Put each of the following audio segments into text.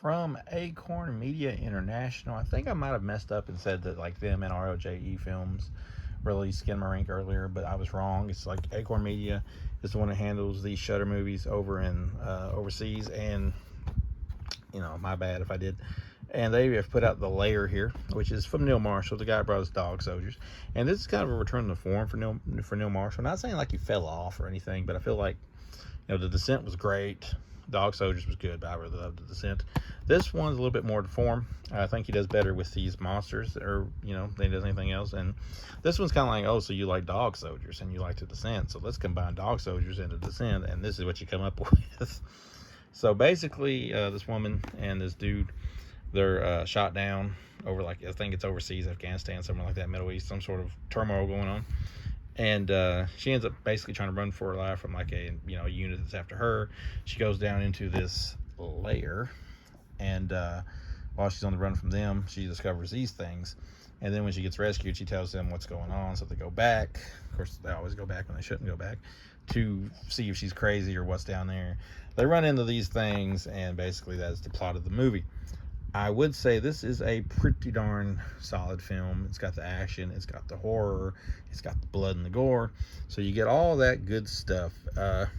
from Acorn Media International. I think I might have messed up and said that like them and ROJE Films released Skinamarink earlier, but I was wrong. It's like Acorn Media is the one that handles these Shutter movies over in overseas, and my bad if I did. And they have put out the Lair here, which is from Neil Marshall, the guy who brought us Dog Soldiers. And this is kind of a return to form for Neil Marshall. Not saying like he fell off or anything, but I feel like The Descent was great. Dog Soldiers was good, but I really loved The Descent. This one's a little bit more to form. I think he does better with these monsters, or than he does anything else. And this one's kind of like, oh, so you like Dog Soldiers and you like The Descent, so let's combine Dog Soldiers and The Descent, and this is what you come up with. So basically, this woman and this dude, they're shot down over, like, I think it's overseas, Afghanistan, somewhere like that, Middle East, some sort of turmoil going on. And she ends up basically trying to run for her life from like a unit that's after her. She goes down into this lair, and while she's on the run from them, she discovers these things. And then when she gets rescued, she tells them what's going on, so they go back. Of course, they always go back when they shouldn't go back, to see if she's crazy or what's down there. They run into these things, and basically that's the plot of the movie. I would say this is a pretty darn solid film. It's got the action, it's got the horror, it's got the blood and the gore. So you get all that good stuff.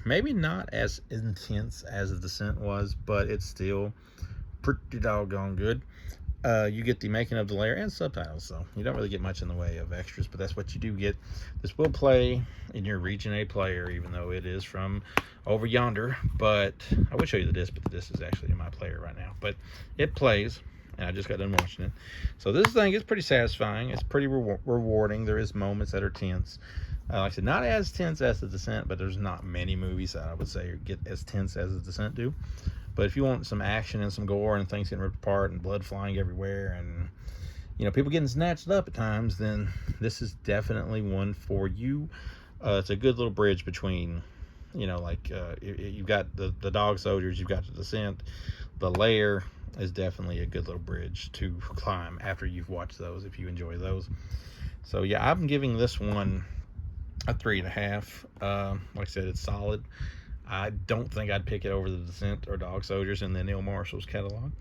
Maybe not as intense as The Descent was, but it's still pretty doggone good. You get the making of the Lair and subtitles, so you don't really get much in the way of extras, but that's what you do get. This will play in your Region A player, even though it is from over yonder. But I would show you the disc, but the disc is actually in my player right now. But it plays, and I just got done watching it. So this thing is pretty satisfying. It's pretty rewarding. There is moments that are tense. Like I said, not as tense as The Descent, but there's not many movies that I would say get as tense as The Descent do. But if you want some action and some gore and things getting ripped apart and blood flying everywhere and people getting snatched up at times, then this is definitely one for you. It's a good little bridge between you've got the Dog Soldiers, you've got The Descent. The Lair is definitely a good little bridge to climb after you've watched those, if you enjoy those. So yeah, I'm giving this one a 3.5. Like I said, it's solid. I don't think I'd pick it over The Descent or Dog Soldiers in the Neil Marshall's catalog,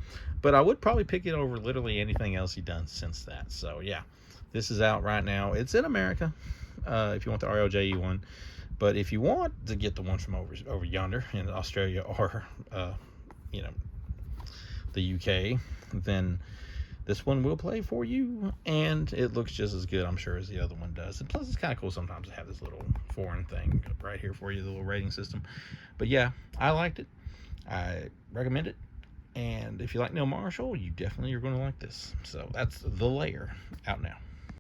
but I would probably pick it over literally anything else he's done since that. So yeah, this is out right now. It's in America, if you want the RLJE one, but if you want to get the one from over yonder in Australia or the UK, then this one will play for you, and it looks just as good, I'm sure, as the other one does. And plus, it's kind of cool sometimes to have this little foreign thing right here for you, the little rating system. But yeah, I liked it. I recommend it. And if you like Neil Marshall, you definitely are going to like this. So that's The Lair, out now.